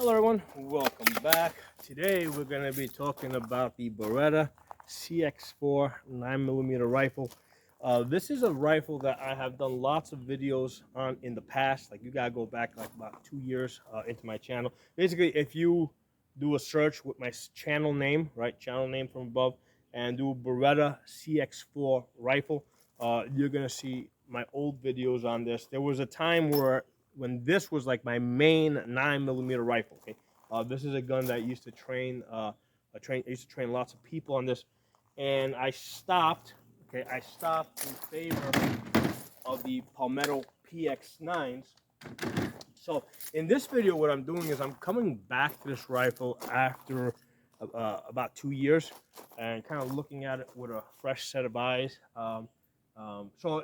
Hello everyone, welcome back. Today we're going to be talking about the Beretta CX4 9mm rifle. This is a rifle that I have done lots of videos on in the past. Like, you gotta go back like about 2 years into my channel. Basically, if you do a search with my channel name, right, channel name from above, and do Beretta CX4 rifle, you're gonna see my old videos on this. There was a time when this was like my main 9mm rifle. Okay, this is a gun that I used to train. I used to train lots of people on this, and I stopped. Okay, I stopped in favor of the Palmetto PX-9s. So in this video, what I'm doing is I'm coming back to this rifle after about 2 years and kind of looking at it with a fresh set of eyes. So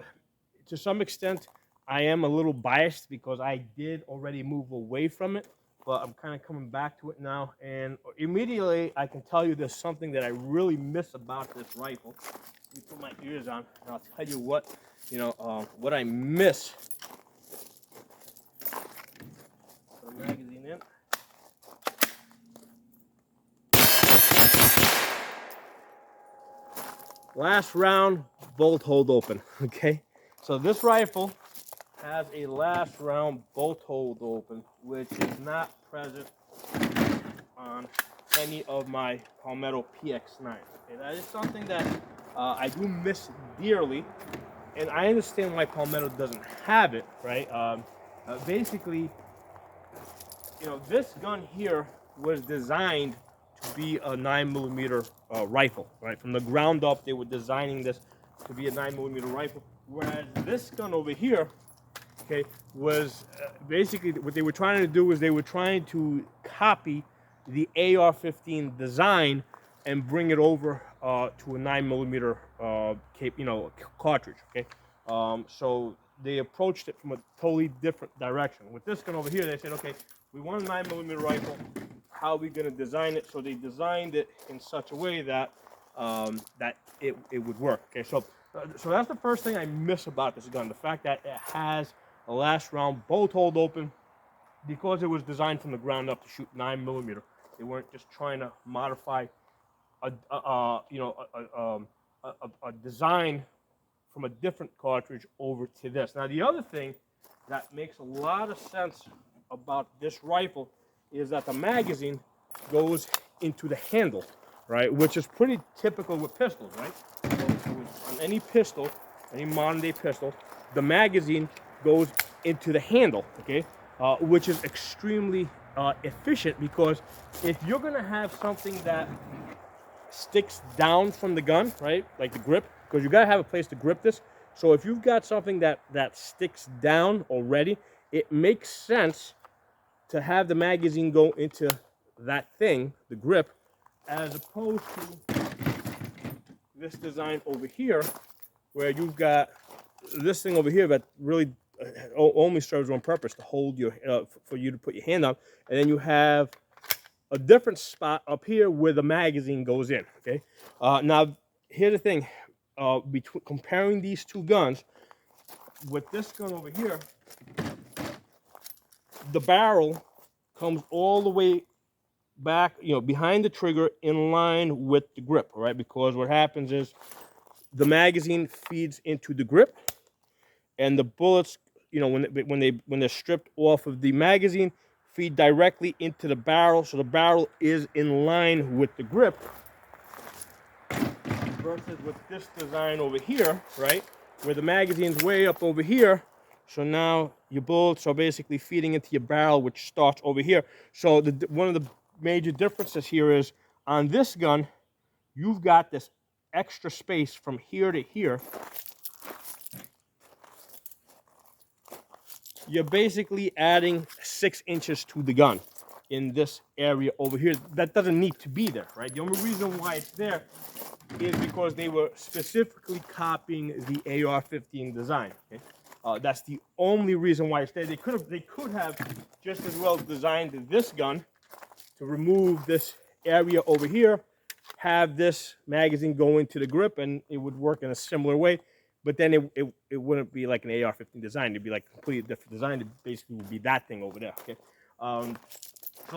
to some extent, I am a little biased because I did already move away from it, but I'm kind of coming back to it now. And immediately, I can tell you there's something that I really miss about this rifle. Let me put my ears on, and I'll tell you what, what I miss. Put the magazine in. Last round, bolt hold open. Okay, so this rifle has a last round bolt hold open, which is not present on any of my Palmetto PX-9. Okay, that is something that I do miss dearly, and I understand why Palmetto doesn't have it, right? Basically, this gun here was designed to be a 9mm rifle, right? From the ground up, they were designing this to be a 9mm rifle, whereas this gun over here, okay, was basically what they were trying to do was they were trying to copy the AR-15 design and bring it over to a 9mm cartridge. Okay, so they approached it from a totally different direction. With this gun over here, they said, okay, we want a 9mm rifle. How are we going to design it? So they designed it in such a way that that it would work. Okay, so that's the first thing I miss about this gun, the fact that it has a last round bolt hold open, because it was designed from the ground up to shoot 9mm. They weren't just trying to modify a design from a different cartridge over to this. Now, the other thing that makes a lot of sense about this rifle is that the magazine goes into the handle, right? Which is pretty typical with pistols, right? So on any pistol, any modern day pistol, the magazine goes into the handle, okay? Which is extremely efficient, because if you're gonna have something that sticks down from the gun, right, like the grip, because you gotta have a place to grip this. So if you've got something that sticks down already, it makes sense to have the magazine go into that thing, the grip, as opposed to this design over here, where you've got this thing over here that really only serves one purpose, to hold your for you to put your hand on, and then you have a different spot up here where the magazine goes in. Okay, now here's the thing, between comparing these two guns, with this gun over here, the barrel comes all the way back, behind the trigger, in line with the grip, right? Because what happens is the magazine feeds into the grip, and the bullets, when they're stripped off of the magazine, feed directly into the barrel, so the barrel is in line with the grip. Versus with this design over here, right, where the magazine's way up over here, so now your bullets are basically feeding into your barrel, which starts over here. So one of the major differences here is, on this gun, you've got this extra space from here to here. You're basically adding 6 inches to the gun in this area over here. That doesn't need to be there, right? The only reason why it's there is because they were specifically copying the AR-15 design. Okay? That's the only reason why it's there. They could have just as well designed this gun to remove this area over here, have this magazine go into the grip, and it would work in a similar way. But then it wouldn't be like an AR-15 design. It'd be like a completely different design. It basically would be that thing over there. Okay.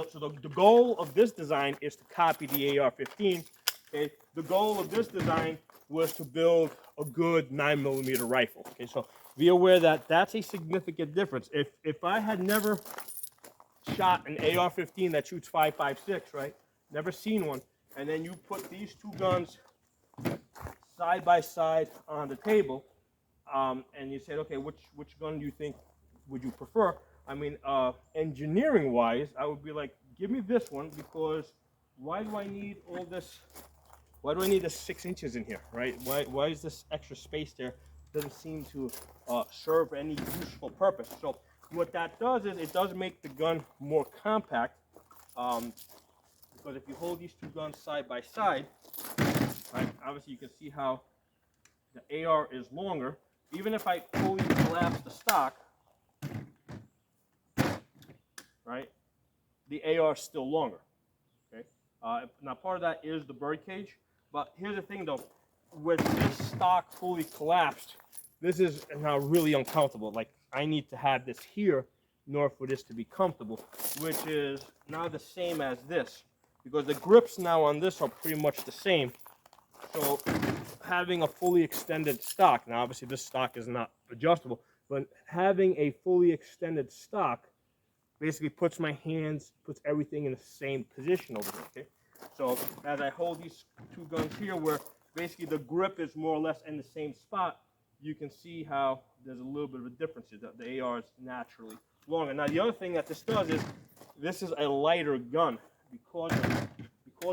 So the goal of this design is to copy the AR-15. Okay, the goal of this design was to build a good 9mm rifle. Okay, so be aware that that's a significant difference. If I had never shot an AR-15 that shoots 5.56, right? Never seen one, and then you put these two guns side by side on the table, and you said, okay, which gun do you think would you prefer? I mean, engineering wise, I would be like, give me this one, because why do I need all this? Why do I need this 6 inches in here, right? Why is this extra space there? Doesn't seem to serve any useful purpose. So what that does is it does make the gun more compact, because if you hold these two guns side by side, right, obviously you can see how the AR is longer. Even if I fully collapse the stock, right, the AR is still longer. Okay. Now part of that is the bird cage, but here's the thing though, with this stock fully collapsed, this is now really uncomfortable. Like, I need to have this here in order for this to be comfortable, which is now the same as this, because the grips now on this are pretty much the same. So having a fully extended stock, now obviously this stock is not adjustable, but having a fully extended stock basically puts my hands, puts everything in the same position over here, okay? So as I hold these two guns here, where basically the grip is more or less in the same spot, you can see how there's a little bit of a difference. The AR is naturally longer. Now the other thing that this does is, this is a lighter gun because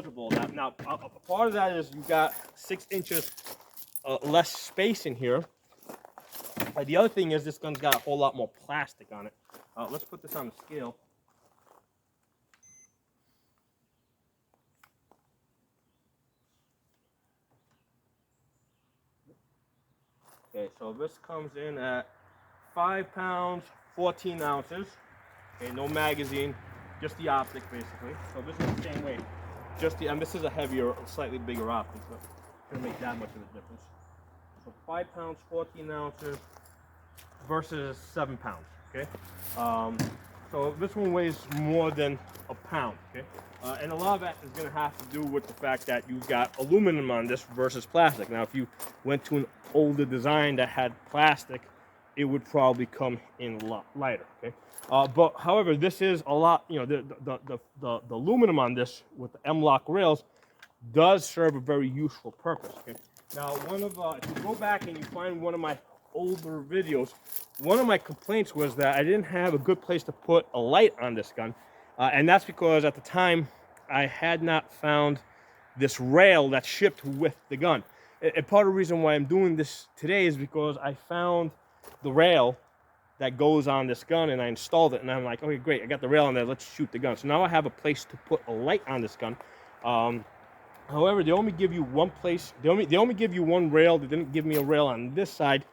of all that. Now a part of that is you got 6 inches less space in here. The other thing is this gun's got a whole lot more plastic on it. Let's put this on the scale. Okay, so this comes in at 5 pounds, 14 ounces. Okay, no magazine, just the optic basically. So this is the same weight. And this is a heavier, slightly bigger optic, so it's gonna make that much of a difference. So 5 pounds, 14 ounces versus 7 pounds. Okay, so this one weighs more than a pound. Okay, and a lot of that is going to have to do with the fact that you've got aluminum on this versus plastic. Now, if you went to an older design that had plastic, it would probably come in a lot lighter. Okay, but however, this is a lot. You know, the aluminum on this with the M-lock rails does serve a very useful purpose. Okay, now if you go back and you find one of my older videos, one of my complaints was that I didn't have a good place to put a light on this gun, and that's because at the time I had not found this rail that shipped with the gun. And part of the reason why I'm doing this today is because I found the rail that goes on this gun, and I installed it, and I'm like, okay, great, I got the rail on there, let's shoot the gun. So now I have a place to put a light on this gun. However, they only give you one place. They only give you one rail. They didn't give me a rail on this side.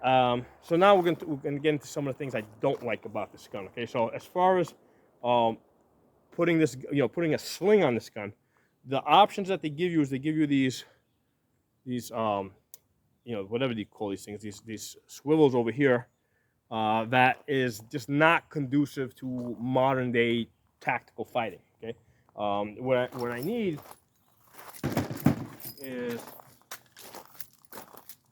So now we're gonna get into some of the things I don't like about this gun. Okay, so as far as putting a sling on this gun, the options that they give you is they give you these whatever you call these things, these swivels over here, that is just not conducive to modern day tactical fighting. Okay, what I need is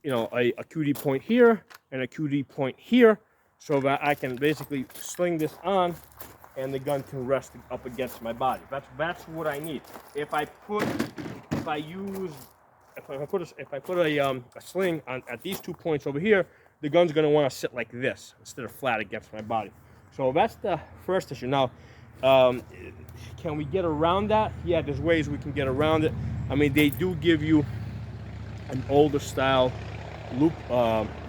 a QD point here and a QD point here, so that I can basically sling this on and the gun can rest up against my body. That's what I need. If I put a sling on at these 2 points over here, the gun's going to want to sit like this instead of flat against my body. So that's the first issue. Now, can we get around that? Yeah, there's ways we can get around it. I mean, they do give you an older style loop,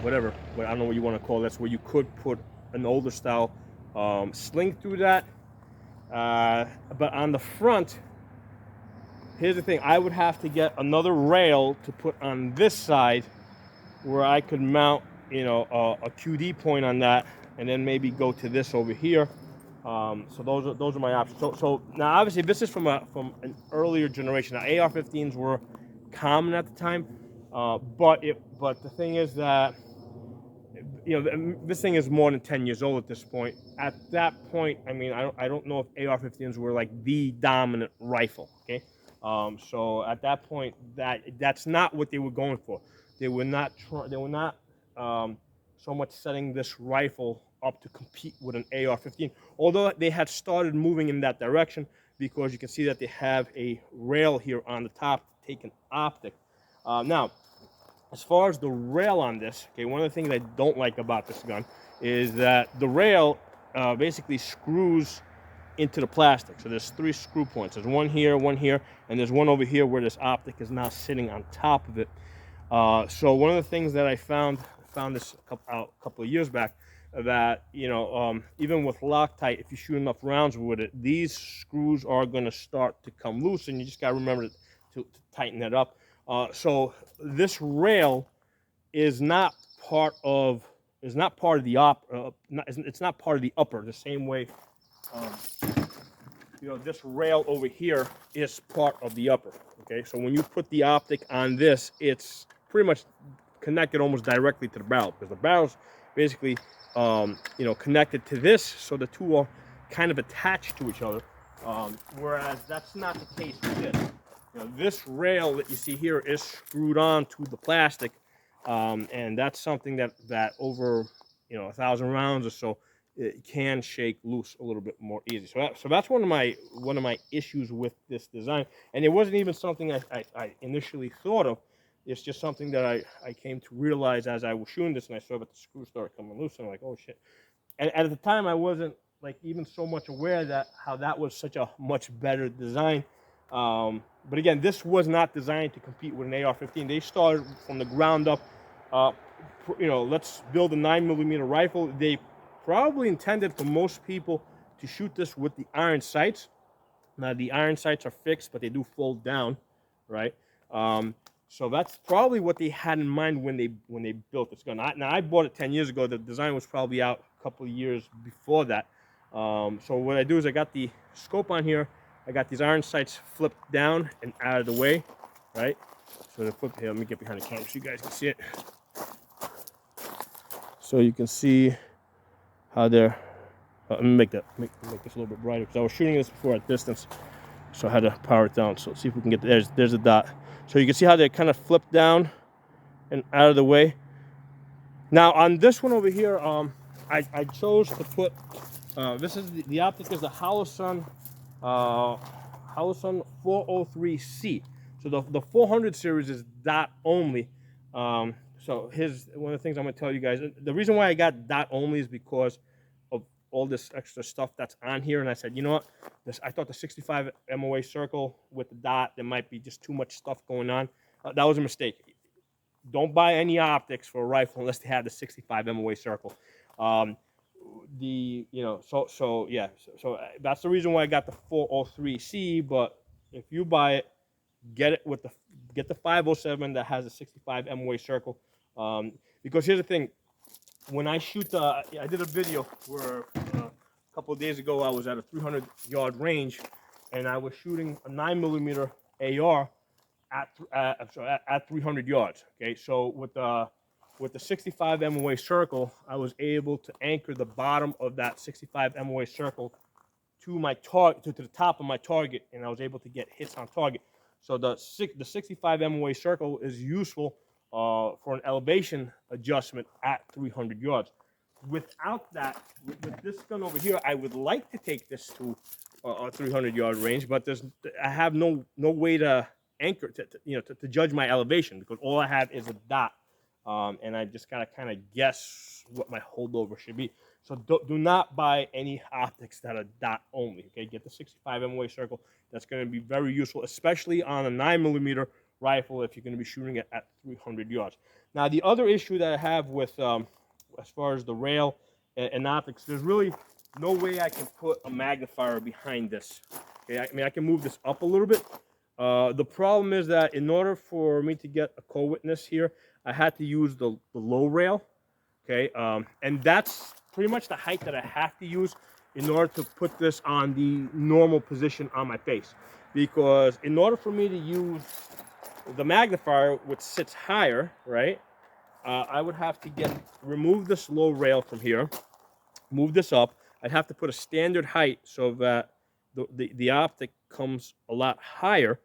whatever, but I don't know what you want to call this, where you could put an older style sling through that. But on the front, here's the thing, I would have to get another rail to put on this side where I could mount, a QD point on that, and then maybe go to this over here. So those are my options. So now obviously this is from an earlier generation. Now AR-15s were common at the time, but the thing is that this thing is more than 10 years old at this point. At that point, I mean, I don't know if AR-15s were like the dominant rifle. Okay, so at that point, that's not what they were going for. They were not so much setting this rifle up to compete with an AR-15. Although they had started moving in that direction, because you can see that they have a rail here on the top, taking optic. Now, as far as the rail on this, okay, one of the things I don't like about this gun is that the rail basically screws into the plastic. So there's 3 screw points. There's one here, and there's one over here where this optic is now sitting on top of it. So one of the things that I found this a couple of years back, that even with Loctite, if you shoot enough rounds with it, these screws are going to start to come loose, and you just got to remember to tighten that up. So this rail is not part of the it's not part of the upper, the same way this rail over here is part of the upper. Okay, so when you put the optic on this, it's pretty much connected almost directly to the barrel, because the barrel's basically connected to this, so the two are kind of attached to each other. Whereas that's not the case with this. This rail that you see here is screwed on to the plastic, and that's something that over 1,000 rounds or so, it can shake loose a little bit more easy. So that's one of my issues with this design, and it wasn't even something I initially thought of. It's just something that I came to realize as I was shooting this, and I saw that the screws started coming loose, and I'm like, oh shit. And at the time, I wasn't like even so much aware that how that was such a much better design. But again, this was not designed to compete with an AR-15. They started from the ground up. Let's build a 9mm rifle. They probably intended for most people to shoot this with the iron sights. Now the iron sights are fixed, but they do fold down, right? So that's probably what they had in mind when they built this gun. Now I bought it 10 years ago. The design was probably out a couple of years before that. So what I do is I got the scope on here. I got these iron sights flipped down and out of the way, right? So they flip here. Let me get behind the camera so you guys can see it. So you can see how they're. Let me make this a little bit brighter, because I was shooting this before at distance, so I had to power it down. So let's see if we can get there's a dot. So you can see how they kind of flip down and out of the way. Now on this one over here, I chose to put this is the optic is the Holosun 403C. So the 400 series is dot only. So one of the things I'm going to tell you guys, the reason why I got dot only is because of all this extra stuff that's on here. And I said, you know what, I thought the 65 MOA circle with the dot, there might be just too much stuff going on. That was a mistake. Don't buy any optics for a rifle unless they have the 65 MOA circle. So that's the reason why I got the 403C. But if you buy it, get the 507 that has a 65 MOA circle. Because here's the thing, when I shoot, I did a video where a couple of days ago I was at a 300-yard range, and I was shooting a 9mm AR at 300 yards. Okay, so with the 65 MOA circle, I was able to anchor the bottom of that 65 MOA circle to my target, to the top of my target, and I was able to get hits on target. So the 65 MOA circle is useful for an elevation adjustment at 300 yards. Without that, with this gun over here, I would like to take this to a 300-yard range, but I have no way to anchor to judge my elevation, because all I have is a dot, and I just gotta kind of guess what my holdover should be. So do not buy any optics that are dot only. Okay, get the 65 MOA circle. That's going to be very useful, especially on a 9mm rifle if you're going to be shooting it at 300 yards. Now, the other issue that I have with as far as the rail and optics, there's really no way I can put a magnifier behind this. Okay, I mean, I can move this up a little bit. The problem is that in order for me to get a co-witness here, I had to use the low rail. Okay, and that's pretty much the height that I have to use in order to put this on the normal position on my face. Because in order for me to use the magnifier, which sits higher, right, I would have to remove this low rail from here, move this up. I'd have to put a standard height so that the optic comes a lot higher.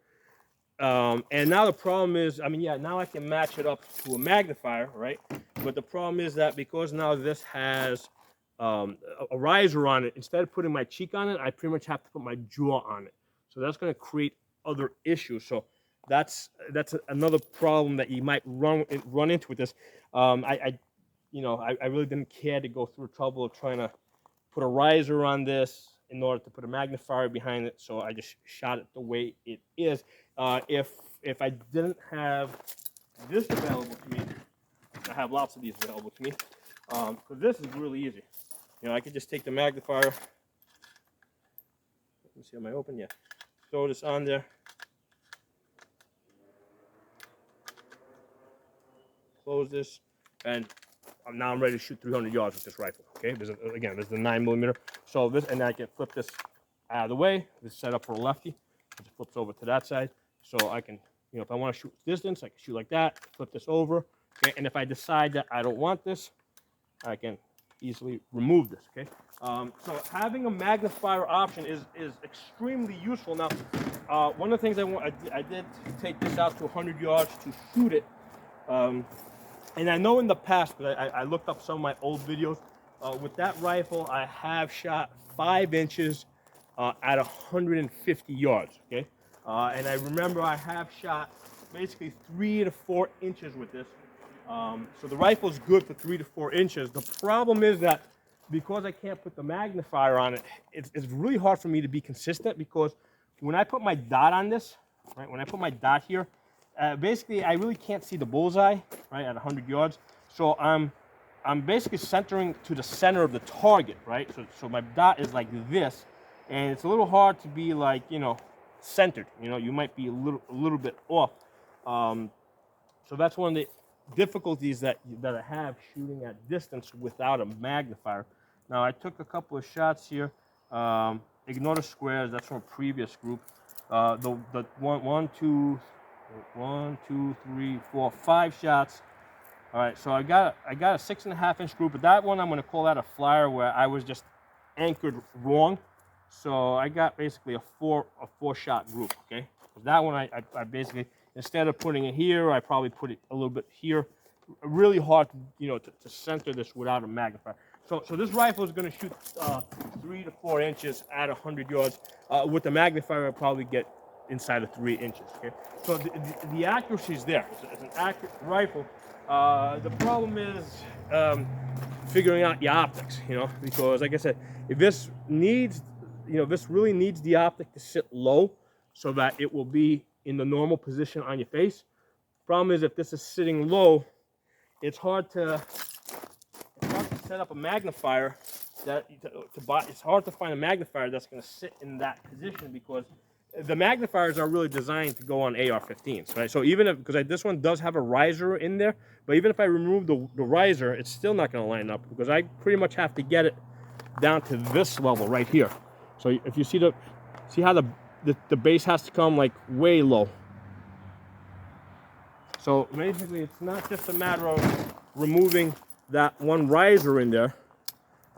And now the problem is, I mean, yeah, now I can match it up to a magnifier, right? But the problem is that because now this has a riser on it, instead of putting my cheek on it, I pretty much have to put my jaw on it. So that's going to create other issues. So that's another problem that you might run into with this. I really didn't care to go through the trouble of trying to put a riser on this in order to put a magnifier behind it, so I just shot it the way it is. If I didn't have this available to me, I have lots of these available to me, because this is really easy. You know, I could just take the magnifier. Let me see, am I open? Yeah. Throw this on there. Close this, and now I'm ready to shoot 300 yards with this rifle. Okay, there's the 9mm. So this, and I can flip this out of the way. This is set up for a lefty. It just flips over to that side. So I can, you know, if I want to shoot distance, I can shoot like that. Flip this over. Okay, and if I decide that I don't want this, I can easily remove this. Okay, so having a magnifier option is extremely useful. Now, one of the things I did take this out to 100 yards to shoot it. And I know in the past, because I looked up some of my old videos, with that rifle, I have shot 5 inches at 150 yards, okay? And I remember I have shot basically 3 to 4 inches with this. So the rifle's good for 3 to 4 inches. The problem is that because I can't put the magnifier on it, it's really hard for me to be consistent, because when I put my dot on this, right, when I put my dot here, basically, I really can't see the bullseye, right, at 100 yards. So I'm basically centering to the center of the target, right? So my dot is like this, and it's a little hard to be like, you know, centered. You know, you might be a little bit off. So that's one of the difficulties that I have shooting at distance without a magnifier. Now, I took a couple of shots here. Ignore the squares. That's from a previous group. The 1, 2, 3, 4, 5 shots. All right, so I got a 6.5 inch group, but that one I'm going to call that a flyer, where I was just anchored wrong. So I got basically a four shot group. Okay, that one I basically, instead of putting it here, I probably put it a little bit here. Really hard, you know, to center this without a magnifier. So this rifle is going to shoot 3 to 4 inches at 100 yards. With the magnifier, I'll probably get inside of 3 inches. Okay, so the accuracy is there. It's an accurate rifle. The problem is figuring out the optics. You know, because like I said, if this needs, you know, this really needs the optic to sit low so that it will be in the normal position on your face. Problem is, if this is sitting low, it's hard to set up a magnifier it's hard to find a magnifier that's going to sit in that position, because the magnifiers are really designed to go on AR-15s, right? So even if, because this one does have a riser in there, but even if I remove the riser, it's still not going to line up, because I pretty much have to get it down to this level right here. So if you see how the base has to come like way low. So basically, it's not just a matter of removing that one riser in there.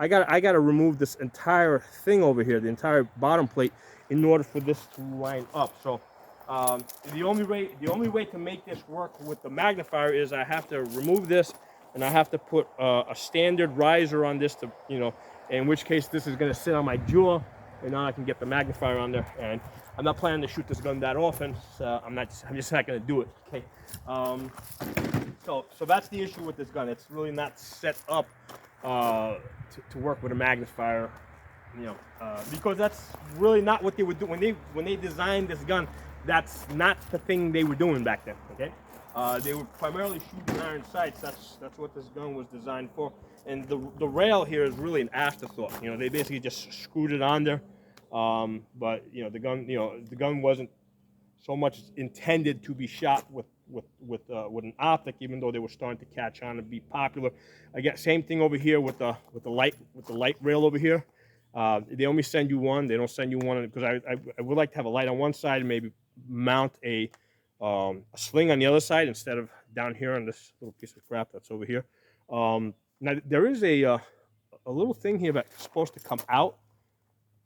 I got to remove this entire thing over here, the entire bottom plate, in order for this to line up. So the only way to make this work with the magnifier is I have to remove this, and I have to put a standard riser on this to, you know, in which case this is going to sit on my jaw, and now I can get the magnifier on there. And I'm not planning to shoot this gun that often, so I'm just not going to do it. Okay. So that's the issue with this gun. It's really not set up to work with a magnifier, you know, because that's really not what they would do when they designed this gun. That's not the thing they were doing back then. Okay, they were primarily shooting iron sights. That's what this gun was designed for. And the rail here is really an afterthought. You know, they basically just screwed it on there. But you know, the gun wasn't so much intended to be shot with an optic, even though they were starting to catch on and be popular. Again, same thing over here with the light rail over here. They only send you one. They don't send you one, because I would like to have a light on one side and maybe mount a a sling on the other side instead of down here on this little piece of crap that's over here. Now there is a little thing here that's supposed to come out,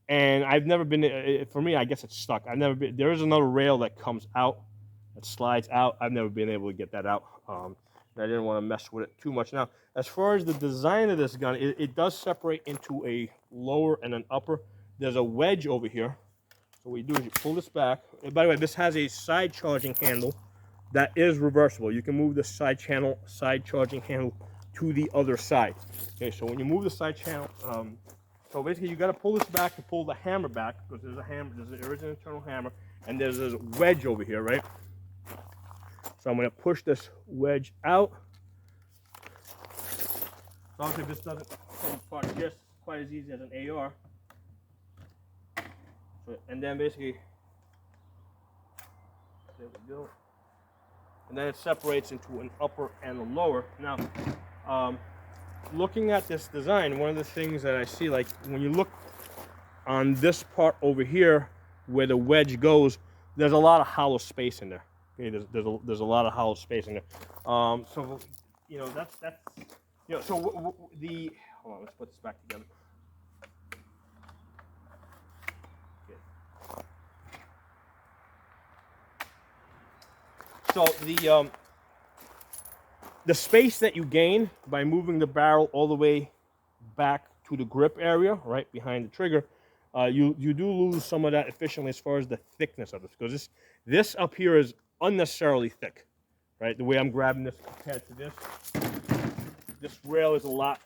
and I've never been. For me, I guess it's stuck. I've never been. There is another rail that comes out, that slides out. I've never been able to get that out. I didn't want to mess with it too much. Now, as far as the design of this gun, it does separate into a lower and an upper. There's a wedge over here. So what you do is you pull this back. And by the way, this has a side charging handle that is reversible. You can move the side charging handle to the other side. Okay, so when you move the side channel, so basically you got to pull this back to pull the hammer back, because there's a hammer, there is an internal hammer, and there's this wedge over here, right? So I'm going to push this wedge out. Obviously this doesn't come apart just quite as easy as an AR. So, and then basically, there we go. And then it separates into an upper and a lower. Now, looking at this design, one of the things that I see, like when you look on this part over here where the wedge goes, there's a lot of hollow space in there. Okay, there's a lot of hollow space in there. So you know that's you know, so the hold on, let's put this back together. Okay. So the space that you gain by moving the barrel all the way back to the grip area, right behind the trigger, you do lose some of that efficiently as far as the thickness of this, because this up here is unnecessarily thick, right? The way I'm grabbing this compared to this rail is a lot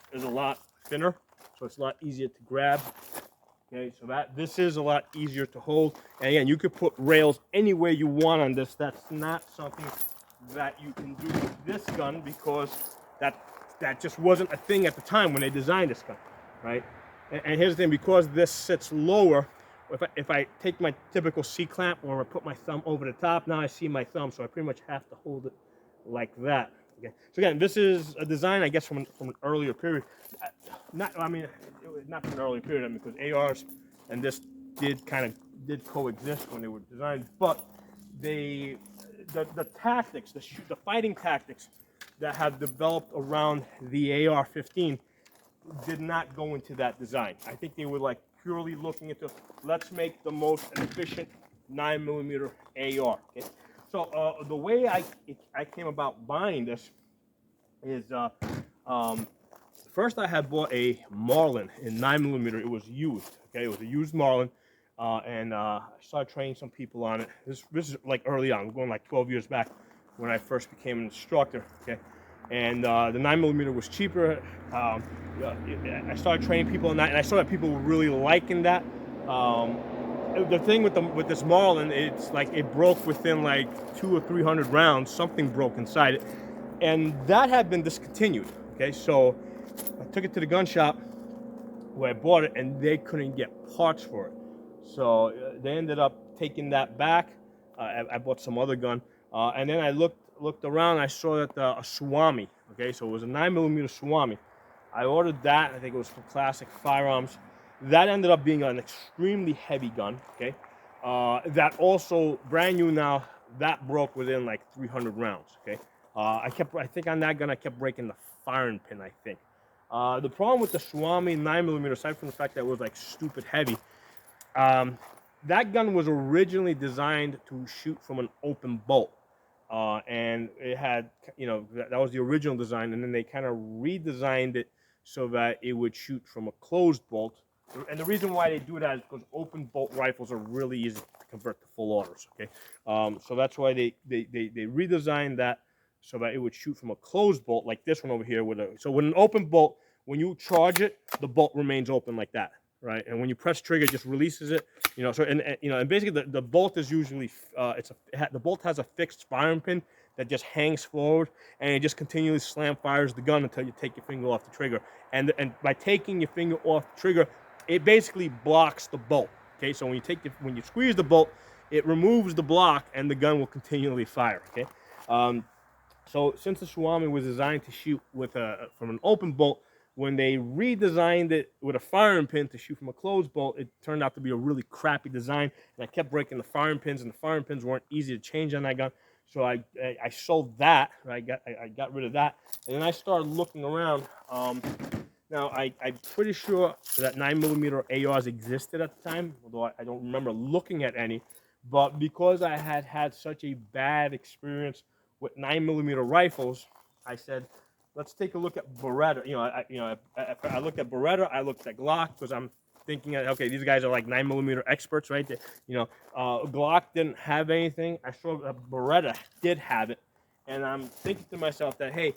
thinner, so it's a lot easier to grab. Okay, so this is a lot easier to hold. And again, you could put rails anywhere you want on this. That's not something that you can do with this gun, because that just wasn't a thing at the time when they designed this gun, right? And here's the thing, because this sits lower, if I take my typical C-clamp or I put my thumb over the top, now I see my thumb, so I pretty much have to hold it like that. Okay. So again, this is a design, I guess, from an earlier period. Not from an earlier period, I mean, because ARs and this did coexist when they were designed, but the tactics, the fighting tactics that have developed around the AR-15 did not go into that design. I think they were like purely looking into, let's make the most efficient 9mm AR. Okay? So the way I came about buying this is first I had bought a Marlin in 9mm. It was used. Okay, it was a used Marlin, and I started training some people on it. This is like early on. We're going like 12 years back when I first became an instructor. Okay, and the 9mm was cheaper. I started training people on that, and I saw that people were really liking that. The thing with this Marlin, it's like it broke within like 200 or 300 rounds. Something broke inside it, and that had been discontinued. Okay, so I took it to the gun shop where I bought it, and they couldn't get parts for it. So they ended up taking that back. I bought some other gun, and then I looked around. I saw that a Swami. Okay, so it was a 9mm Swami. I ordered that. I think it was for Classic Firearms. That ended up being an extremely heavy gun. Okay, that also brand new now. That broke within like 300 rounds. Okay, I think on that gun I kept breaking the firing pin. I think. The problem with the Swami 9mm, aside from the fact that it was like stupid heavy, that gun was originally designed to shoot from an open bolt. And it had, that was the original design, and then they kind of redesigned it so that it would shoot from a closed bolt. And the reason why they do that is because open bolt rifles are really easy to convert to full autos. Okay, so that's why they redesigned that so that it would shoot from a closed bolt like this one over here. So with an open bolt, when you charge it, the bolt remains open like that, right? And when you press trigger, it just releases it. So and basically the bolt is usually the bolt has a fixed firing pin that just hangs forward, and it just continually slam fires the gun until you take your finger off the trigger. And by taking your finger off the trigger, it basically blocks the bolt. Okay, so when you squeeze the bolt, it removes the block, and the gun will continually fire. Okay, so since the Swami was designed to shoot from an open bolt, when they redesigned it with a firing pin to shoot from a closed bolt, it turned out to be a really crappy design, and I kept breaking the firing pins, and the firing pins weren't easy to change on that gun. So I sold that. I got rid of that, and then I started looking around. Now I'm pretty sure that 9mm ARs existed at the time, although I don't remember looking at any. But because I had such a bad experience with 9mm rifles, I said, let's take a look at Beretta. I looked at Beretta, I looked at Glock, because I'm thinking, okay, these guys are like 9mm experts, right? Glock didn't have anything. I saw that Beretta did have it, and I'm thinking to myself that, hey,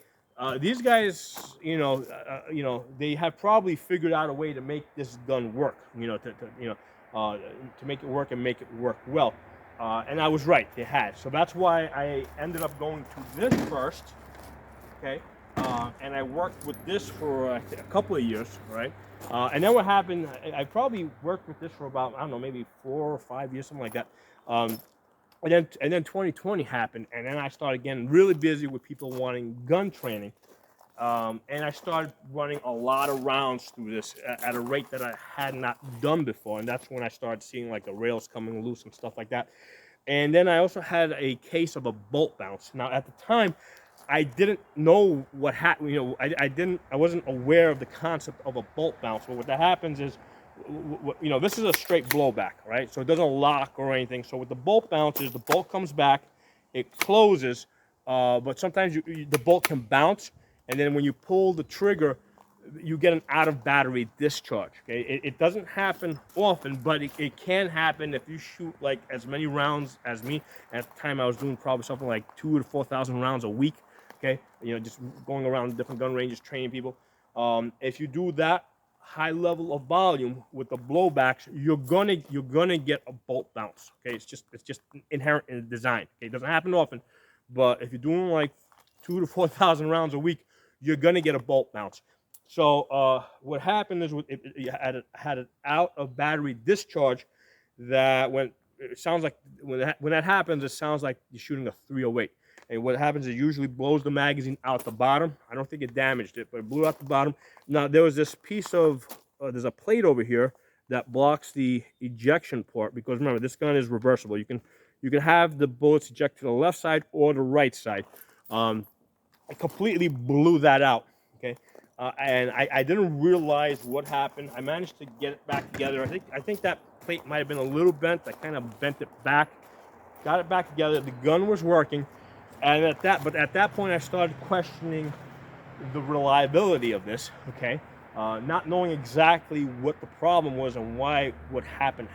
these guys, they have probably figured out a way to make this gun work, to make it work and make it work well. And I was right, they had. So that's why I ended up going to this first, okay? And I worked with this for a couple of years, right? And then what happened, I probably worked with this for about, I don't know, maybe 4 or 5 years, something like that. And then 2020 happened, and then I started getting really busy with people wanting gun training. And I started running a lot of rounds through this at a rate that I had not done before. And that's when I started seeing like the rails coming loose and stuff like that. And then I also had a case of a bolt bounce. Now at the time, I didn't know what happened. I wasn't aware of the concept of a bolt bounce. But what that happens is, this is a straight blowback, right? So it doesn't lock or anything. So with the bolt bounce is the bolt comes back, it closes, but sometimes the bolt can bounce, and then when you pull the trigger, you get an out of battery discharge. Okay, it doesn't happen often, but it can happen if you shoot like as many rounds as me. At the time, I was doing probably something like 2,000 to 4,000 rounds a week. Okay, just going around different gun ranges, training people. If you do that high level of volume with the blowbacks, you're gonna get a bolt bounce. Okay, it's just inherent in the design. Okay, it doesn't happen often, but if you're doing like 2,000 to 4,000 rounds a week, you're gonna get a bolt bounce. So what happened is it had an out of battery discharge that it sounds like when that happens, it sounds like you're shooting a 308. And what happens is it usually blows the magazine out the bottom. I don't think it damaged it, but it blew out the bottom. Now there was this piece of there's a plate over here that blocks the ejection port, because remember, this gun is reversible. You can have the bullets eject to the left side or the right side. I completely blew that out. Okay. And I didn't realize what happened. I managed to get it back together. I think that plate might have been a little bent. I kind of bent it back, got it back together. The gun was working, and at that point, I started questioning the reliability of this. Okay, not knowing exactly what the problem was and why what happened.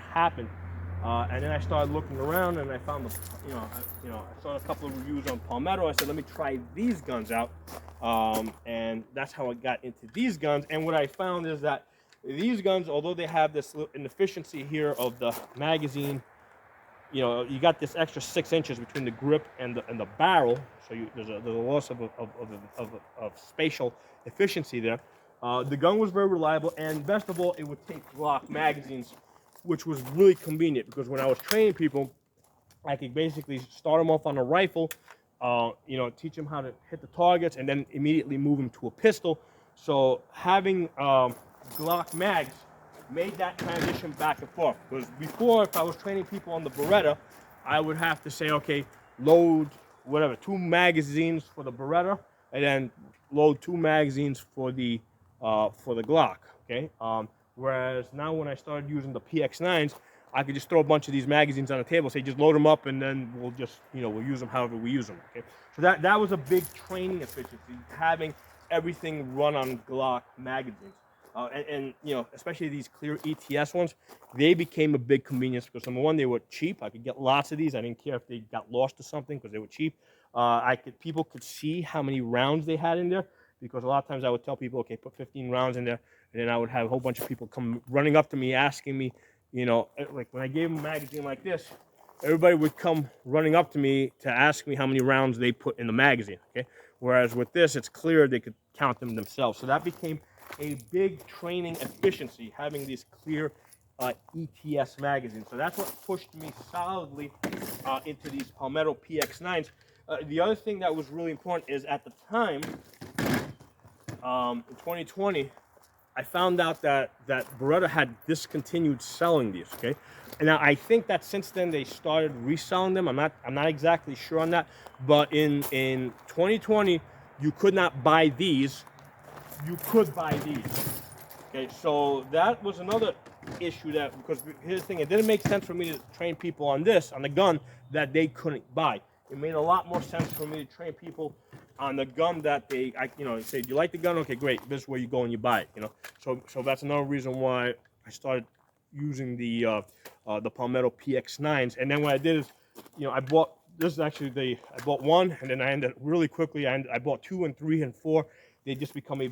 And then I started looking around, and I found I saw a couple of reviews on Palmetto. I said, let me try these guns out, and that's how I got into these guns. And what I found is that these guns, although they have this little inefficiency here of the magazine, you got this extra 6 inches between the grip and the barrel, so there's a loss of spatial efficiency there. The gun was very reliable, and best of all, it would take Glock magazines, which was really convenient, because when I was training people, I could basically start them off on a rifle, teach them how to hit the targets, and then immediately move them to a pistol. So having Glock mags made that transition back and forth. Because before, if I was training people on the Beretta, I would have to say, okay, load 2 magazines for the Beretta, and then load 2 magazines for the Glock. Okay. Whereas now when I started using the PX9s, I could just throw a bunch of these magazines on the table, say just load them up, and then we'll just, we'll use them however we use them. Okay? So that was a big training efficiency, having everything run on Glock magazines. And especially these clear ETS ones, they became a big convenience because, number one, they were cheap. I could get lots of these. I didn't care if they got lost or something because they were cheap. People could see how many rounds they had in there, because a lot of times I would tell people, okay, put 15 rounds in there. And then I would have a whole bunch of people come running up to me asking me, like when I gave them a magazine like this, everybody would come running up to me to ask me how many rounds they put in the magazine, okay? Whereas with this, it's clear they could count them themselves. So that became a big training efficiency, having these clear ETS magazines. So that's what pushed me solidly into these Palmetto PX-9s. The other thing that was really important is at the time, in 2020, I found out that Beretta had discontinued selling these. Okay, and now I think that since then they started reselling them. I'm not exactly sure on that, but in 2020 you could not buy these. You could buy these. Okay, so that was another issue, that because here's the thing, it didn't make sense for me to train people on this, on the gun that they couldn't buy. It made a lot more sense for me to train people on the gun that say, do you like the gun? Okay, great. This is where you go and you buy it. So that's another reason why I started using the Palmetto PX-9s. And then what I did is, I bought this is actually I bought one, and then I ended really quickly. I bought 2 and 3 and 4. They just became a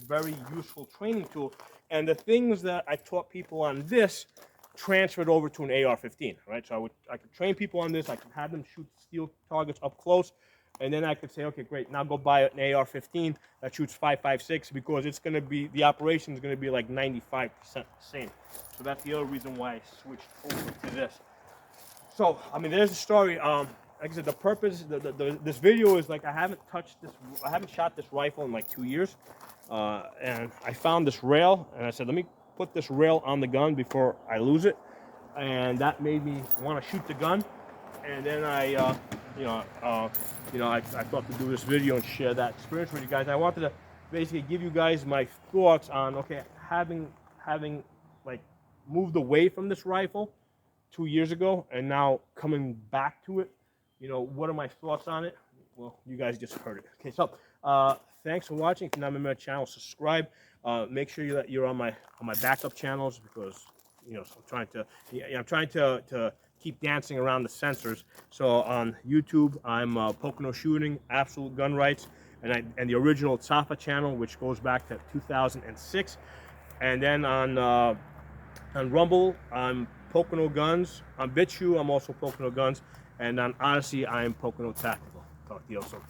very useful training tool. And the things that I taught people on this transferred over to an AR-15, right? So I could train people on this. I could have them shoot steel targets up close, and then I could say, okay, great, now go buy an AR-15 that shoots 5.56, because it's going to be, the operation is going to be like 95% the same. So that's the other reason why I switched over to this. So, I mean, there's the story. Like I said, the purpose, this video is like, I haven't shot this rifle in like 2 years. And I found this rail, and I said, let me put this rail on the gun before I lose it. And that made me want to shoot the gun. And then I thought to do this video and share that experience with you guys. I wanted to basically give you guys my thoughts on, okay, having like moved away from this rifle 2 years ago and now coming back to it. What are my thoughts on it? Well, you guys just heard it. Okay, so thanks for watching. If you're not a member of my channel, subscribe. Make sure that you're on my backup channels, because I'm trying to keep dancing around the sensors. So on YouTube, I'm Pocono Shooting, Absolute Gun Rights, and the original Tafa channel, which goes back to 2006. And then on Rumble, I'm Pocono Guns. On BitChute, I'm also Pocono Guns. And on Odyssey, I am Pocono Tactical. Talk to you soon.